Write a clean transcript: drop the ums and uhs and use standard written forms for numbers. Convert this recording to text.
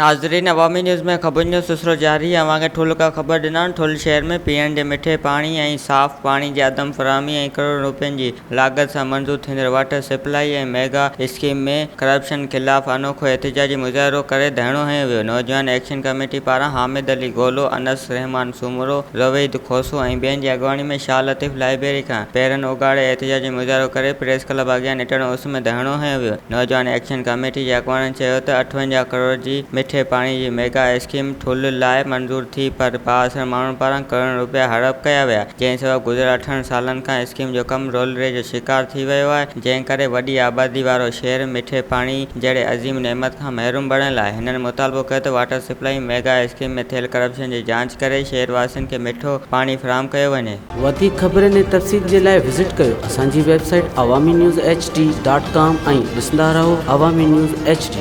नाज़रीन, अवामी न्यूज़ में ख़बरुनि जो सिलसिलो जारी है। अवांखे ठुल का ख़बर ॾिना। ठुल शहर में पीअण जे मिठे पाणी ऐं साफ़ पाणी जी आदम फ़राहमी ऐं करोड़ रुपयनि जी लागत सां मंज़ूर थींदड़ वाटर सप्लाई ऐं मेगा स्कीम में करप्शन ख़िलाफ़ अनोखो एहतिजाजी मुज़ाहिरो करे धरणो हंयो वियो। नौजवान एक्शन कमेटी पारां हामिद अली गोलो, अनस रहमान सूमरो, रवेद खोसो ऐं ॿियनि जी अॻवानी में शाह लतीफ़ लाइब्रेरी खां पेरनि ओगाड़े एहतिजाजी मुज़ाहिरो करे प्रेस क्लब अॻियां निटण उस में धरणो हंयो वियो। नौजवान एक्शन कमेटी जे अॻवाननि चयो त 58 करोड़ जी मिठे पाणी जी मेगा स्कीम ठुल लाइ मंज़ूर थी, पर पासर माण्हुनि पारां करोड़ रुपया हड़प कया विया, जंहिं सबबु गुज़िरियल 8 सालनि खां स्कीम जो कमु रोलरे जो शिकार थी वियो आहे, जंहिं करे वॾी आबादी वारो शहर मिठे पाणी जहिड़े अज़ीम नेमत खां महरूम बणियल आहे। हिननि मुतालबो कयो त वाटर सप्लाई मेगा स्कीम में थियल करप्शन जी जांच करे शहरवासियुनि खे मिठो पाणी फ़राहम कयो वञे। वधीक ख़बरनि ऐं तफ़सील जे लाइ विज़िट कयो असांजी वेबसाइट awamiNewsHD.com ऐं ॾिसंदा रहो अवामी न्यूज़ HD।